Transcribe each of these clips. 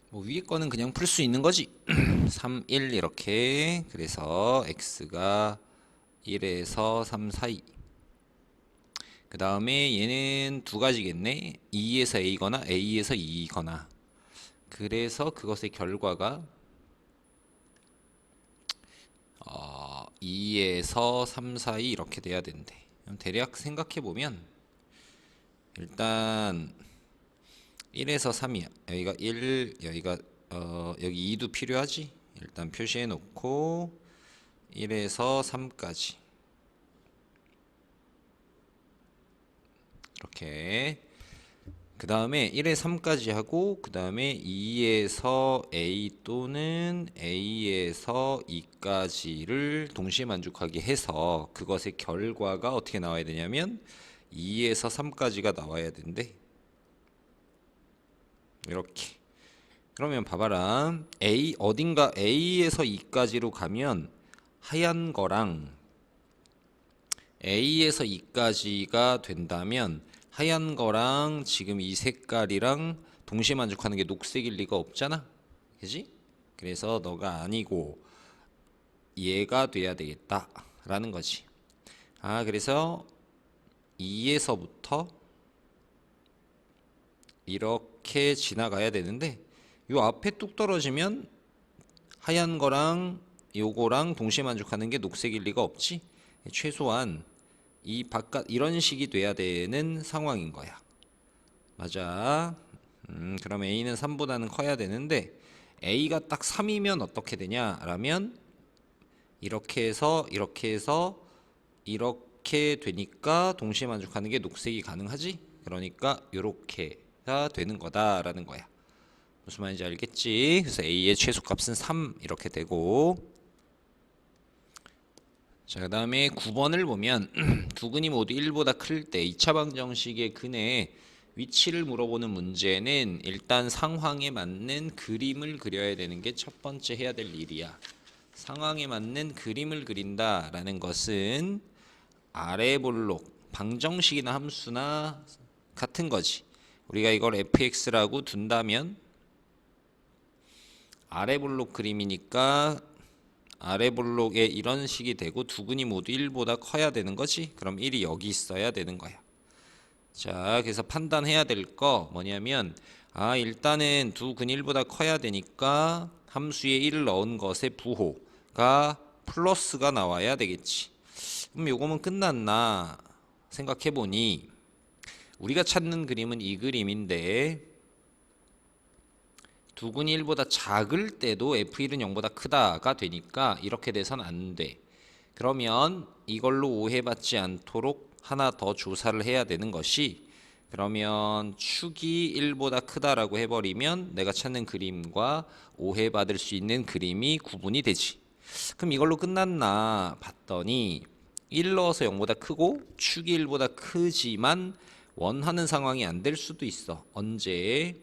뭐 위에 거는 그냥 풀 수 있는 거지. 3, 1 이렇게. 그래서 x가 1에서 3 사이. 그 다음에 얘는 두 가지겠네. 2에서 a거나 a에서 2거나. 그래서 그것의 결과가 2에서 3 사이 이렇게 돼야 된대. 대략 생각해 보면 일단 1에서 3이야. 여기가 1, 여기가 여기 2도 필요하지. 일단 표시해 놓고 1에서 3까지 이렇게. 그 다음에 1에서 3까지 하고 그 다음에 2에서 a 또는 a에서 2까지를 동시에 만족하게 해서 그것의 결과가 어떻게 나와야 되냐면 2에서 3까지가 나와야 된대. 이렇게. 그러면 봐봐라. A 어딘가 A에서 2까지로 가면 하얀 거랑 A에서 2까지가 된다면 하얀 거랑 지금 이 색깔이랑 동시에 만족하는 게 녹색일 리가 없잖아. 그지? 그래서 너가 아니고 얘가 돼야 되겠다 라는 거지. 그래서 2에서부터 이렇게 지나가야 되는데 요 앞에 뚝 떨어지면 하얀 거랑 요거랑 동시에 만족하는 게 녹색일 리가 없지. 최소한 이 바깥 이런 식이 돼야 되는 상황인 거야. 맞아. 그럼 A는 3보다는 커야 되는데 A가 딱 3이면 어떻게 되냐 라면 이렇게 해서 이렇게 해서 이렇게 되니까 동시에 만족하는 게 녹색이 가능하지. 그러니까 요렇게가 되는 거다라는 거야. 무슨 말인지 알겠지? 그래서 A의 최소값은 3 이렇게 되고, 자, 그 다음에 9번을 보면 두 근이 모두 1보다 클 때 2차 방정식의 근의 위치를 물어보는 문제는 일단 상황에 맞는 그림을 그려야 되는 게 첫 번째 해야 될 일이야. 상황에 맞는 그림을 그린다라는 것은 아래 볼록 방정식이나 함수나 같은 거지. 우리가 이걸 fx라고 둔다면 아래 볼록 그림이니까 아래 볼록에 이런 식이 되고 두 근이 모두 1보다 커야 되는 거지. 그럼 1이 여기 있어야 되는 거야. 자, 그래서 판단해야 될 거 뭐냐면 일단은 두 근이 1보다 커야 되니까 함수에 1을 넣은 것의 부호가 플러스가 나와야 되겠지. 그럼 요거면 끝났나 생각해보니 우리가 찾는 그림은 이 그림인데 두 근이 1보다 작을 때도 F1은 0보다 크다가 되니까 이렇게 돼선 안 돼. 그러면 이걸로 오해받지 않도록 하나 더 조사를 해야 되는 것이, 그러면 축이 1보다 크다라고 해버리면 내가 찾는 그림과 오해받을 수 있는 그림이 구분이 되지. 그럼 이걸로 끝났나 봤더니 1 넣어서 0보다 크고 축이 1보다 크지만 원하는 상황이 안 될 수도 있어. 언제?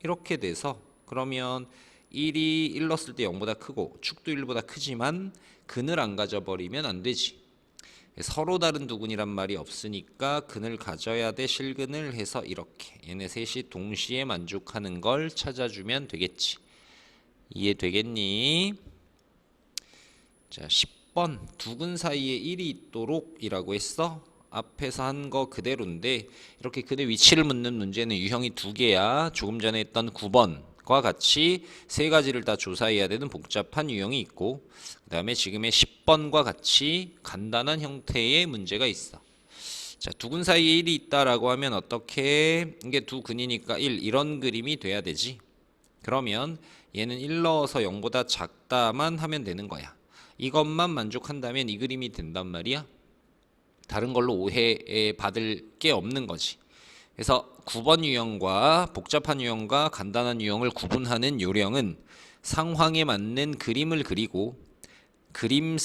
이렇게 돼서 그러면 1이 1 넣었을 때 0보다 크고 축도 1보다 크지만 근을 안 가져버리면 안 되지. 서로 다른 두 근이란 말이 없으니까 근을 가져야 돼. 실근을 해서 이렇게 얘네 셋이 동시에 만족하는 걸 찾아주면 되겠지. 이해되겠니? 자, 10번 두 근 사이에 1이 있도록 이라고 했어. 앞에서 한 거 그대로인데 이렇게 근의 위치를 묻는 문제는 유형이 두 개야. 조금 전에 했던 9번과 같이 세 가지를 다 조사해야 되는 복잡한 유형이 있고, 그 다음에 지금의 10번과 같이 간단한 형태의 문제가 있어. 자, 두 근 사이에 1이 있다라고 하면 어떻게? 이게 두 근이니까 1 이런 그림이 돼야 되지. 그러면 얘는 1 넣어서 0보다 작다만 하면 되는 거야. 이것만 만족한다면 이 그림이 된단 말이야. 다른 걸로 오해 받을 게 없는 거지. 그래서 9번 유형과 복잡한 유형과 간단한 유형을 구분하는 요령은 상황에 맞는 그림을 그리고 그림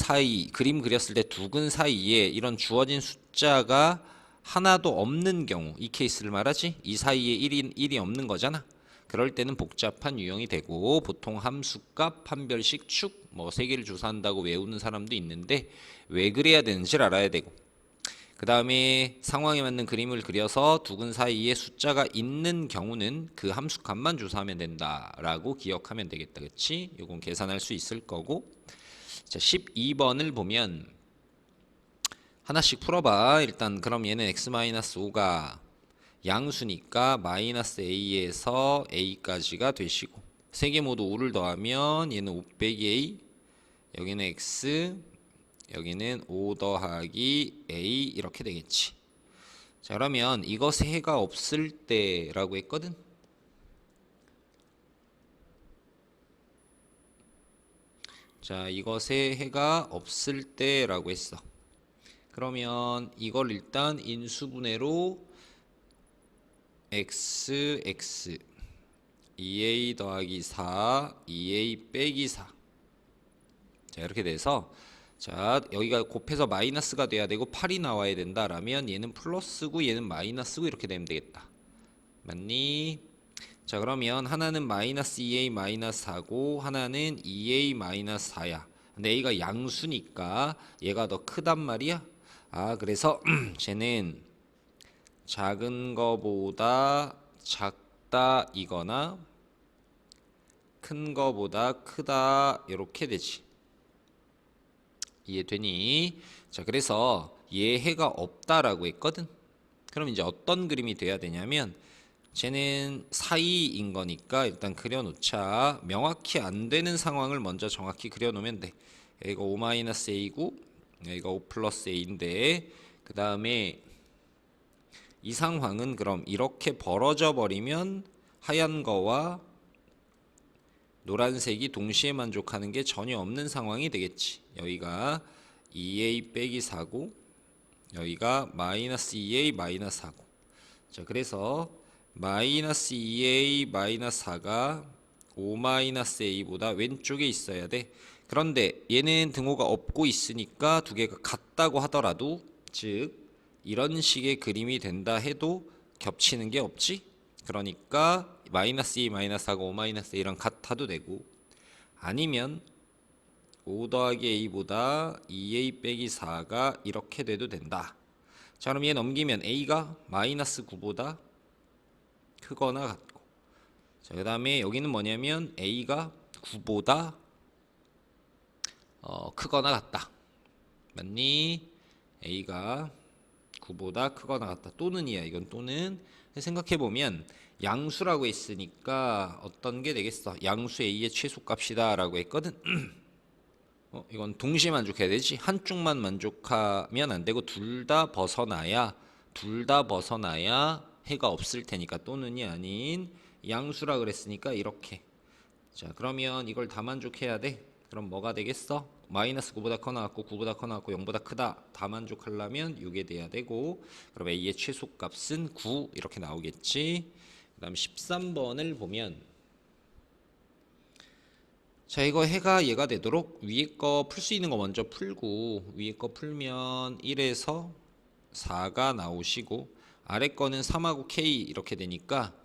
그렸을 때 두 근 사이에 이런 주어진 숫자가 하나도 없는 경우, 이 케이스를 말하지. 이 사이에 1이 없는 거잖아. 그럴 때는 복잡한 유형이 되고, 보통 함수값, 판별식, 축 뭐 세 개를 조사한다고 외우는 사람도 있는데 왜 그래야 되는지를 알아야 되고, 그 다음에 상황에 맞는 그림을 그려서 두근 사이에 숫자가 있는 경우는 그 함수값만 조사하면 된다라고 기억하면 되겠다. 그치? 이건 계산할 수 있을 거고. 자, 12번을 보면 하나씩 풀어봐. 일단 그럼 얘는 x-5가 양수니까 마이너스 a에서 a까지가 되시고 세 개 모두 5를 더하면 얘는 5 빼기 a, 여기는 x, 여기는 5 더하기 a 이렇게 되겠지. 자, 그러면 이것에 해가 없을 때라고 했거든. 자, 이것에 해가 없을 때라고 했어. 그러면 이걸 일단 인수분해로 x 2a 더하기 4 2a 빼기 4. 자, 이렇게 돼서 자, 여기가 곱해서 마이너스가 돼야 되고 8이 나와야 된다라면 얘는 플러스고 얘는 마이너스고 이렇게 되면 되겠다. 맞니? 자, 그러면 하나는 마이너스 2a 마이너스 4고 하나는 2a 마이너스 4야. 근데 a가 양수니까 얘가 더 크단 말이야. 아, 그래서 쟤는 작은 거보다 작다 이거나 큰 거보다 크다 이렇게 되지. 이해되니? 자, 그래서 얘 해가 없다라고 했거든. 그럼 이제 어떤 그림이 돼야 되냐면 쟤는 사이인 거니까 일단 그려놓자. 명확히 안 되는 상황을 먼저 정확히 그려놓으면 돼. 여기가 5-a고 여기가 5 플러스 a인데 그 다음에 이 상황은 그럼 이렇게 벌어져 버리면 하얀 거와 노란색이 동시에 만족하는 게 전혀 없는 상황이 되겠지. 여기가 2a 빼기 4고 여기가 마이너스 2a 마이너스 4고. 자, 그래서 마이너스 2a 마이너스 4가 5 마이너스 a보다 왼쪽에 있어야 돼. 그런데 얘는 등호가 없고 있으니까 두 개가 같다고 하더라도, 즉 이런 식의 그림이 된다 해도 겹치는 게 없지. 그러니까 마이너스 2 마이너스 4가 5 마이너스 a랑 같아도 되고, 아니면 5 더하기 a보다 2a 빼기 4가 이렇게 돼도 된다. 자, 그럼 얘 넘기면 a가 마이너스 9보다 크거나 같고, 자, 그 다음에 여기는 뭐냐면 a가 9보다 크거나 같다. 맞니? a가 9보다 크거나 같다. 또는 이야. 이건 또는. 생각해보면 양수라고 했으니까 어떤 게 되겠어? 양수 a의 최소값이다 라고 했거든. 이건 동시에 만족해야 되지. 한쪽만 만족하면 안 되고 둘 다 벗어나야 해가 없을 테니까. 또는이 아닌 양수라 그랬으니까 이렇게. 자, 그러면 이걸 다 만족해야 돼. 그럼 뭐가 되겠어? 마이너스 9보다 커 나왔고 9보다 커 나왔고 0보다 크다. 다 만족하려면 6에 돼야 되고, 그럼 a의 최소값은 9 이렇게 나오겠지. 그 다음 13번을 보면, 자, 이거 해가 얘가 되도록 위에 거 풀 수 있는 거 먼저 풀고, 위에 거 풀면 1에서 4가 나오시고 아래 거는 3하고 k 이렇게 되니까,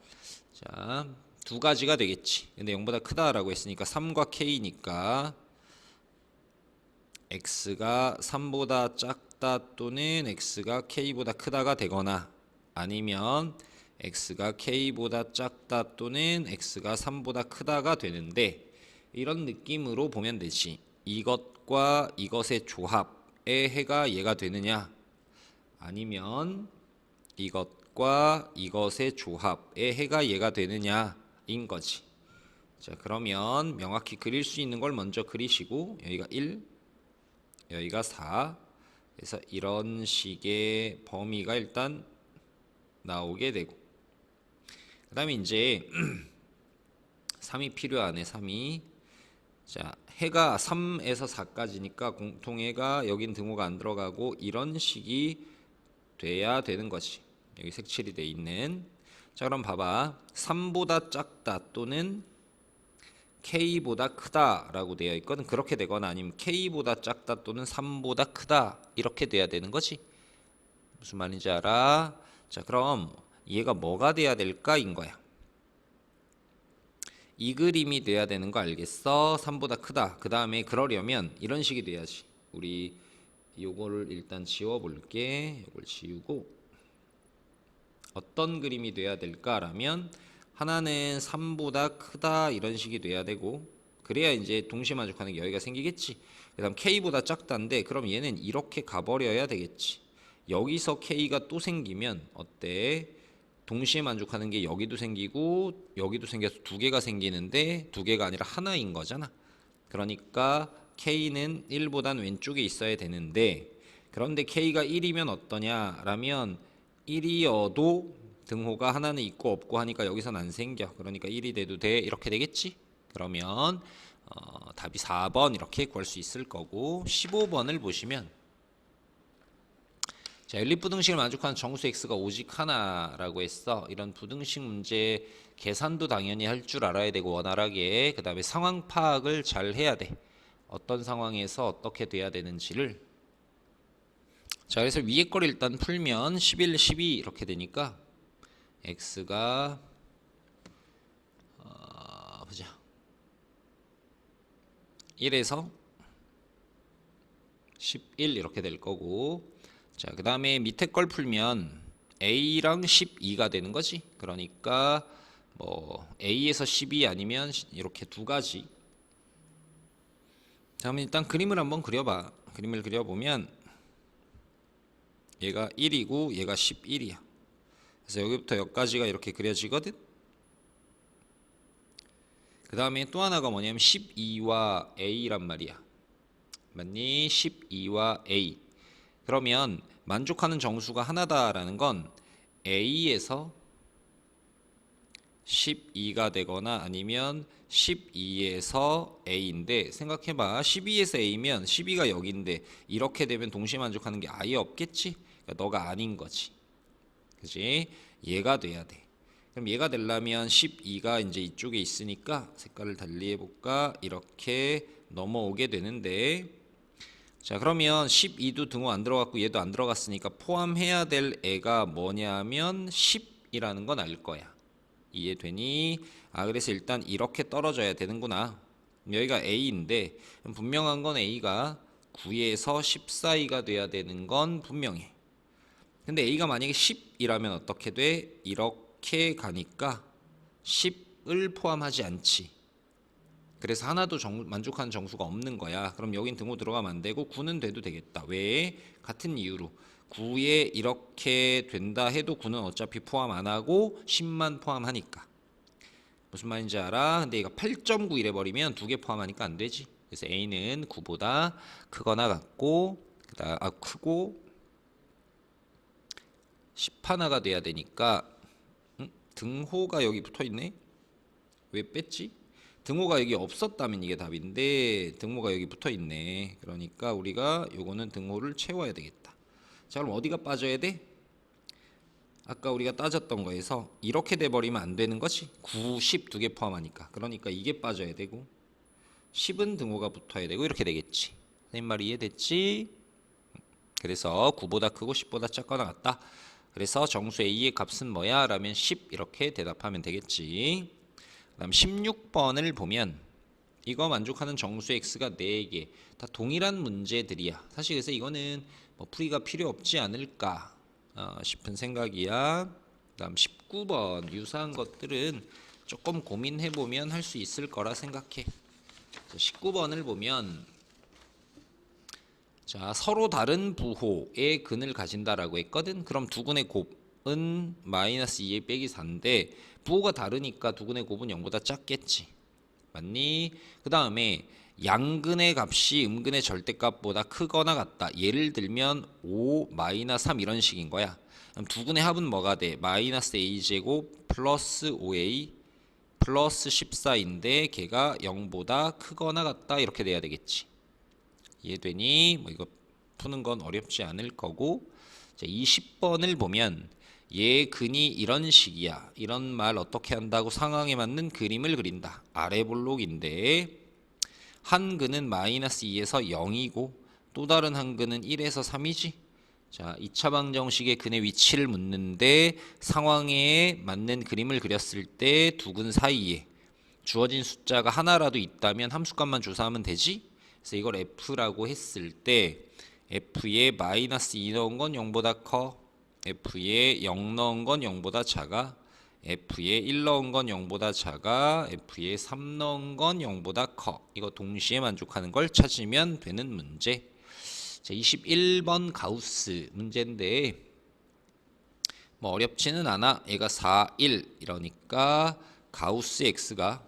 자, 두 가지가 되겠지. 근데 0보다 크다라고 했으니까 3과 k니까 x가 3보다 작다 또는 x가 k보다 크다가 되거나, 아니면 x가 k보다 작다 또는 x가 3보다 크다가 되는데, 이런 느낌으로 보면 되지. 이것과 이것의 조합의 해가 얘가 되느냐, 아니면 이것과 이것의 조합의 해가 얘가 되느냐 인 거지. 자, 그러면 명확히 그릴 수 있는 걸 먼저 그리시고, 여기가 1, 여기가 4. 그래서 이런 식의 범위가 일단 나오게 되고, 그 다음에 이제 3이 필요하네. 3이. 자, 해가 3에서 4까지니까 공통해가 여긴 등호가 안 들어가고 이런 식이 돼야 되는 거지. 여기 색칠이 돼 있는. 자, 그럼 봐봐. 3보다 작다 또는 k보다 크다 라고 되어 있거든. 그렇게 되거나 아니면 k보다 작다 또는 3보다 크다 이렇게 돼야 되는 거지. 무슨 말인지 알아? 자, 그럼 얘가 뭐가 돼야 될까 인 거야. 이 그림이 돼야 되는 거 알겠어? 3보다 크다. 그 다음에 그러려면 이런 식이 돼야지. 우리 요거를 일단 지워볼게. 요걸 지우고 어떤 그림이 돼야 될까라면 하나는 3보다 크다 이런 식이 돼야 되고 그래야 이제 동시에 만족하는 게 여기가 생기겠지. 그다음 K보다 작다인데 그럼 얘는 이렇게 가버려야 되겠지. 여기서 K가 또 생기면 어때? 동시에 만족하는 게 여기도 생기고 여기도 생겨서 두 개가 생기는데 두 개가 아니라 하나인 거잖아. 그러니까 K는 1보단 왼쪽에 있어야 되는데 그런데 K가 1이면 어떠냐라면 1이어도 등호가 하나는 있고 없고 하니까 여기선 안 생겨. 그러니까 1이 돼도 돼. 이렇게 되겠지? 그러면 답이 4번 이렇게 구할 수 있을 거고 15번을 보시면 자, 연립부등식을 만족하는 정수 x가 오직 하나라고 했어. 이런 부등식 문제 계산도 당연히 할 줄 알아야 되고 원활하게 그 다음에 상황 파악을 잘 해야 돼. 어떤 상황에서 어떻게 돼야 되는지를. 자, 그래서 위에 거를 일단 풀면 11, 12 이렇게 되니까 x가 보자 1에서 11 이렇게 될 거고 자, 그 다음에 밑에 걸 풀면 A랑 12가 되는 거지. 그러니까 뭐 A에서 12 아니면 이렇게 두 가지. 자, 그럼 일단 그림을 한번 그려봐. 그림을 그려보면 얘가 1이고 얘가 11이야. 그래서 여기부터 여기까지가 이렇게 그려지거든. 그 다음에 또 하나가 뭐냐면 12와 A란 말이야. 맞니? 12와 A. 그러면 만족하는 정수가 하나다라는 건 A에서 12가 되거나 아니면 12에서 A인데 생각해봐. 12에서 A면 12가 여기인데 이렇게 되면 동시에 만족하는 게 아예 없겠지? 그러니까 너가 아닌 거지. 그지? 얘가 돼야 돼. 그럼 얘가 되려면 12가 이제 이쪽에 있으니까 색깔을 달리 해볼까? 이렇게 넘어오게 되는데 자, 그러면 12도 등호 안 들어갔고 얘도 안 들어갔으니까 포함해야 될 애가 뭐냐면 10이라는 건 알 거야. 이해되니? 그래서 일단 이렇게 떨어져야 되는구나. 여기가 A인데 분명한 건 A가 9에서 10 사이가 돼야 되는 건 분명해. 근데 A가 만약에 10이라면 어떻게 돼? 이렇게 가니까 10을 포함하지 않지. 그래서 하나도 만족하는 정수가 없는 거야. 그럼 여긴 등호 들어가면 안 되고 9는 돼도 되겠다. 왜? 같은 이유로 9에 이렇게 된다 해도 9는 어차피 포함 안 하고 10만 포함하니까. 무슨 말인지 알아? 근데 얘가 8.9 이래 버리면 두 개 포함하니까 안 되지. 그래서 A는 9보다 크거나 같고 크고 10 하나가 돼야 되니까 등호가 여기 붙어 있네. 왜 뺐지? 등호가 여기 없었다면 이게 답인데 등호가 여기 붙어 있네. 그러니까 우리가 요거는 등호를 채워야 되겠다. 자, 그럼 어디가 빠져야 돼? 아까 우리가 따졌던 거에서 이렇게 돼 버리면 안 되는 거지. 9, 10 두 개 포함하니까. 그러니까 이게 빠져야 되고 10은 등호가 붙어야 되고 이렇게 되겠지. 선생님 말이 이해됐지? 그래서 9보다 크고 10보다 작거나 같다. 그래서 정수 A의 값은 뭐야? 라면 10 이렇게 대답하면 되겠지. 그다음 16번을 보면 이거 만족하는 정수 x가 4개 다 동일한 문제들이야. 사실 그래서 이거는 뭐 풀이가 필요 없지 않을까 싶은 생각이야. 그다음 19번 유사한 것들은 조금 고민해보면 할 수 있을 거라 생각해. 19번을 보면 자, 서로 다른 부호의 근을 가진다라고 했거든. 그럼 두근의 곱은 마이너스 2에 빼기 4인데 부호가 다르니까 두근의 곱은 0보다 작겠지. 맞니? 그 다음에 양근의 값이 음근의 절대값보다 크거나 같다. 예를 들면 5, 마이너스 3 이런 식인 거야. 그럼 두근의 합은 뭐가 돼? 마이너스 a제곱 플러스 5a 플러스 14인데 걔가 0보다 크거나 같다. 이렇게 돼야 되겠지. 이해되니? 뭐 이거 푸는 건 어렵지 않을 거고. 자, 20번을 보면 얘 근이 이런 식이야. 이런 말 어떻게 한다고 상황에 맞는 그림을 그린다. 아래 볼록인데 한 근은 마이너스 2에서 0이고 또 다른 한 근은 1에서 3이지. 자, 2차 방정식의 근의 위치를 묻는데 상황에 맞는 그림을 그렸을 때 두 근 사이에 주어진 숫자가 하나라도 있다면 함수값만 조사하면 되지. 그래서 이걸 F라고 했을 때 f에 마이너스 2 넣은 건 0보다 커. f에 0 넣은 건 0보다 작아. f에 1 넣은 건 0보다 작아. f에 3 넣은 건 0보다 커. 이거 동시에 만족하는 걸 찾으면 되는 문제. 자, 21번 가우스 문제인데 뭐 어렵지는 않아. 얘가 4, 1 이러니까 가우스 x가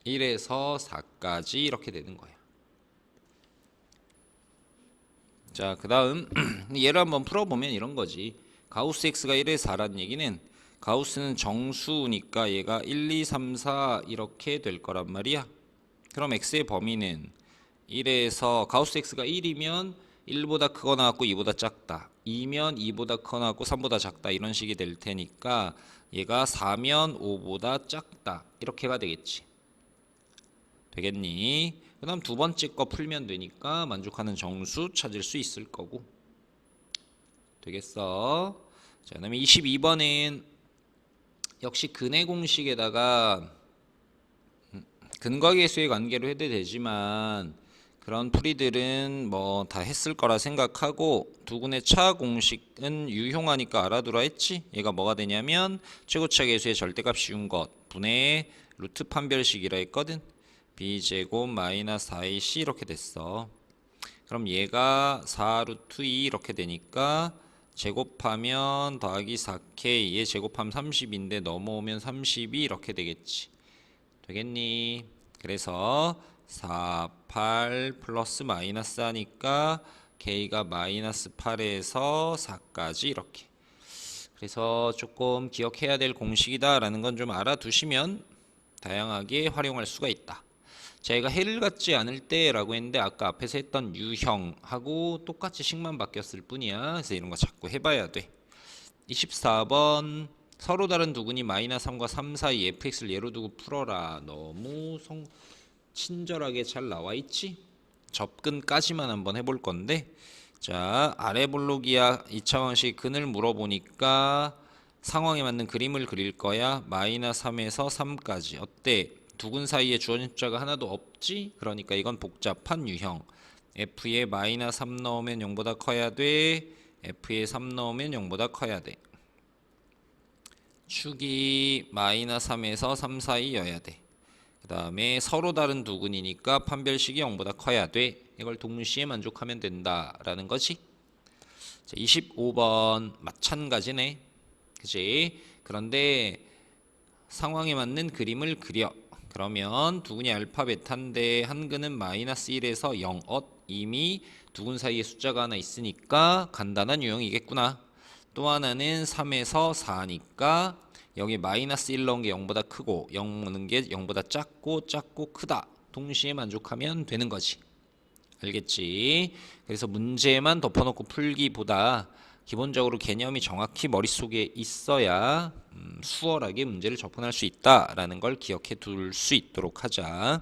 1에서 4까지 이렇게 되는 거야. 자, 그 다음 얘를 한번 풀어보면 이런 거지. 가우스 x가 1에서 4라는 얘기는 가우스는 정수니까 얘가 1, 2, 3, 4 이렇게 될 거란 말이야. 그럼 x의 범위는 1에서 가우스 x가 1이면 1보다 크거나 같고 2보다 작다. 2면 2보다 크거나 같고 3보다 작다. 이런 식이 될 테니까 얘가 4면 5보다 작다. 이렇게가 되겠지. 되겠니? 그 다음 두 번째 거 풀면 되니까 만족하는 정수 찾을 수 있을 거고. 되겠어? 자, 그 다음에 22번은 역시 근해 공식에다가 근거계수의 관계로 해도 되지만 그런 풀이들은 뭐 다 했을 거라 생각하고 두근의 차 공식은 유용하니까 알아두라 했지. 얘가 뭐가 되냐면 최고차 계수의 절대값 씌운 것 분의 루트 판별식이라 했거든. b제곱 마이너스 4ac 이렇게 됐어. 그럼 얘가 4 루트 2 이렇게 되니까 제곱하면 더하기 4k 얘 제곱하면 30인데 넘어오면 32 이렇게 되겠지. 되겠니? 그래서 4, 8 플러스 마이너스 하니까 k가 마이너스 8에서 4까지 이렇게. 그래서 조금 기억해야 될 공식이다 라는 건 좀 알아두시면 다양하게 활용할 수가 있다. 제가 해를 갖지 않을 때 라고 했는데 아까 앞에서 했던 유형하고 똑같이 식만 바뀌었을 뿐이야. 그래서 이런 거 자꾸 해봐야 돼. 24번 서로 다른 두근이 마이너스 3과 3 사이 fx를 예로 두고 풀어라. 너무 친절하게 잘 나와 있지? 접근까지만 한번 해볼 건데 자, 아래 블록이야 2차 방식 근을 물어보니까 상황에 맞는 그림을 그릴 거야. 마이너스 3에서 3까지 어때? 두근 사이에 주어진 숫자가 하나도 없지? 그러니까 이건 복잡한 유형. f에 마이너스 3 넣으면 0보다 커야 돼. f에 3 넣으면 0보다 커야 돼. 축이 마이너스 3에서 3 사이여야 돼. 그 다음에 서로 다른 두근이니까 판별식이 0보다 커야 돼. 이걸 동시에 만족하면 된다라는 거지. 자, 25번 마찬가지네. 그치? 그런데 상황에 맞는 그림을 그려. 그러면 두근이 알파 베타인데 한 근은 마이너스 1에서 0. 이미 두근 사이에 숫자가 하나 있으니까 간단한 유형이겠구나. 또 하나는 3에서 4니까 여기 마이너스 1 넣은 게 0보다 크고 0 넣은 게 0보다 작고 크다. 동시에 만족하면 되는 거지. 알겠지? 그래서 문제만 덮어놓고 풀기보다 기본적으로 개념이 정확히 머릿속에 있어야 수월하게 문제를 접근할 수 있다라는 걸 기억해 둘 수 있도록 하자.